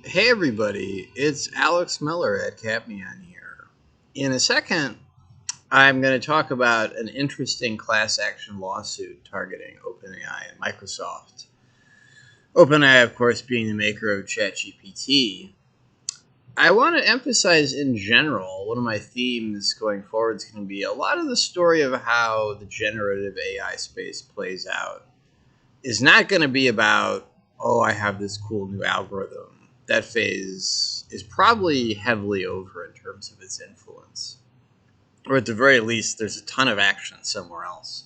Hey everybody, it's Alex Miller at Capnion here. In a second, I'm going to talk about an interesting class action lawsuit targeting OpenAI and Microsoft. OpenAI, of course, being the maker of ChatGPT. I want to emphasize in general, one of my themes going forward is going to be a lot of the story of how the generative AI space plays out is not going to be about, oh, I have this cool new algorithm. That phase is probably heavily over in terms of its influence. Or at the very least, there's a ton of action somewhere else.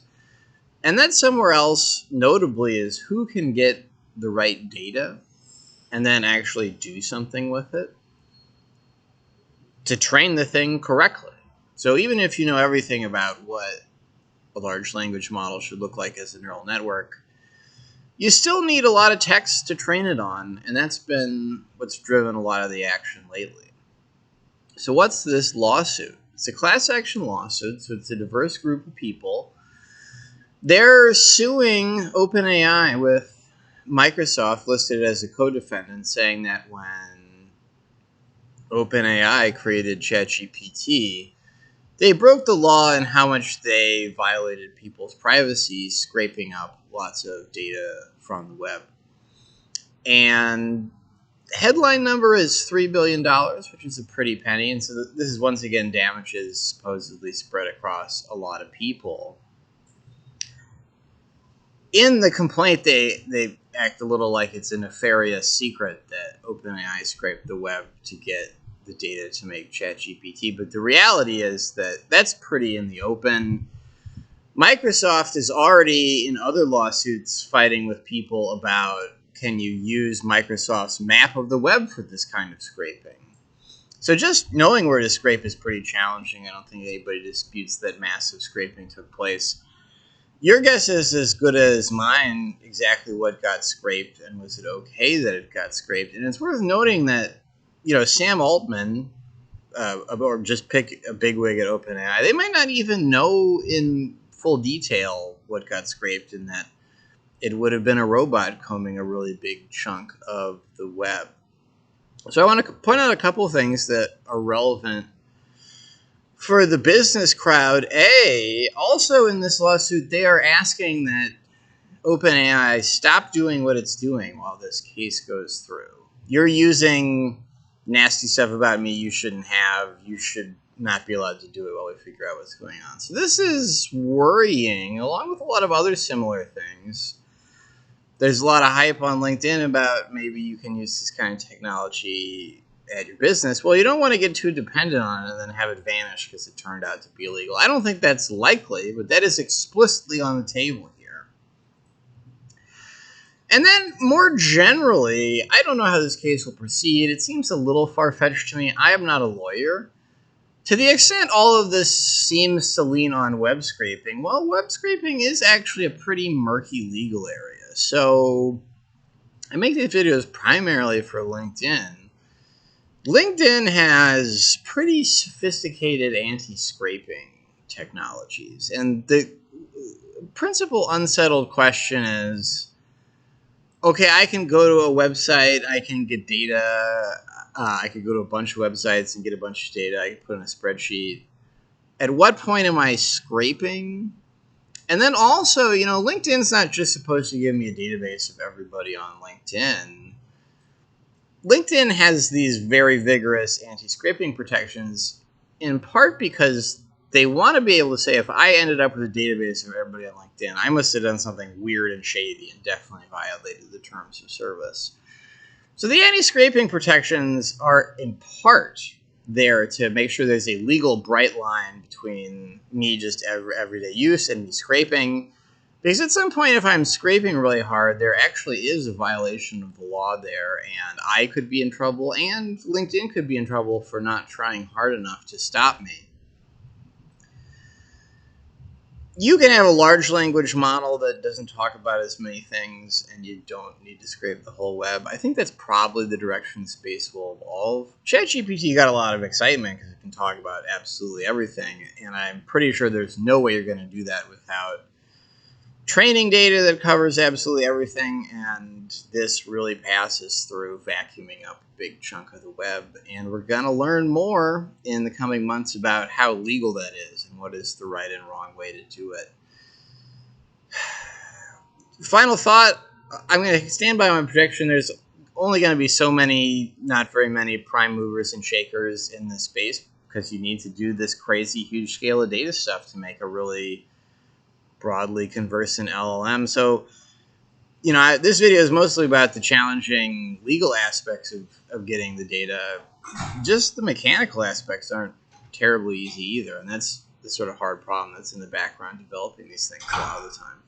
And that somewhere else, notably, is who can get the right data and then actually do something with it to train the thing correctly. So even if you know everything about what a large language model should look like as a neural network, you still need a lot of text to train it on, and that's been what's driven a lot of the action lately. So what's this lawsuit? It's a class action lawsuit, so it's a diverse group of people. They're suing OpenAI with Microsoft listed as a co-defendant, saying that when OpenAI created ChatGPT, they broke the law in how much they violated people's privacy, scraping up lots of data from the web. And the headline number is $3 billion, which is a pretty penny. And so this is once again damages supposedly spread across a lot of people. In the complaint, they act a little like it's a nefarious secret that OpenAI scraped the web to get the data to make ChatGPT. But the reality is that that's pretty in the open. Microsoft is already in other lawsuits fighting with people about, can you use Microsoft's map of the web for this kind of scraping? So just knowing where to scrape is pretty challenging. I don't think anybody disputes that massive scraping took place. Your guess is as good as mine exactly what got scraped, and was it okay that it got scraped? And it's worth noting that, Sam Altman, or just pick a bigwig at OpenAI, they might not even know in full detail what got scraped, in that it would have been a robot combing a really big chunk of the web. So I want to point out a couple of things that are relevant for the business crowd. Also in this lawsuit, they are asking that OpenAI stop doing what it's doing while this case goes through. You're using nasty stuff about me you shouldn't have. You should not be allowed to do it while we figure out what's going on. So this is worrying, along with a lot of other similar things. There's a lot of hype on LinkedIn about maybe you can use this kind of technology at your business. Well, you don't want to get too dependent on it and then have it vanish because it turned out to be illegal. I don't think that's likely, but that is explicitly on the table here. And then more generally, I don't know how this case will proceed. It seems a little far-fetched to me. I am not a lawyer. To the extent all of this seems to lean on web scraping, well, web scraping is actually a pretty murky legal area. So I make these videos primarily for LinkedIn. LinkedIn has pretty sophisticated anti-scraping technologies. And the principal unsettled question is, okay, I can go to a website, I can get data, I could go to a bunch of websites and get a bunch of data, I could put in a spreadsheet. At what point am I scraping? And then also, LinkedIn's not just supposed to give me a database of everybody on LinkedIn. LinkedIn has these very vigorous anti-scraping protections, in part because they want to be able to say, if I ended up with a database of everybody on LinkedIn, I must have done something weird and shady and definitely violated the terms of service. So the anti-scraping protections are in part there to make sure there's a legal bright line between me just everyday use and me scraping. Because at some point, if I'm scraping really hard, there actually is a violation of the law there, and I could be in trouble, and LinkedIn could be in trouble for not trying hard enough to stop me. You can have a large language model that doesn't talk about as many things, and you don't need to scrape the whole web. I think that's probably the direction space will evolve. ChatGPT got a lot of excitement because it can talk about absolutely everything, and I'm pretty sure there's no way you're going to do that without training data that covers absolutely everything, and this really passes through vacuuming up a big chunk of the web. And we're going to learn more in the coming months about how legal that is and what is the right and wrong way to do it. Final thought, I'm going to stand by my prediction. There's only going to be so many, not very many prime movers and shakers in this space, because you need to do this crazy huge scale of data stuff to make a really broadly conversant LLM. So, this video is mostly about the challenging legal aspects of getting the data. Just the mechanical aspects aren't terribly easy either, and that's the sort of hard problem that's in the background developing these things a lot of the time.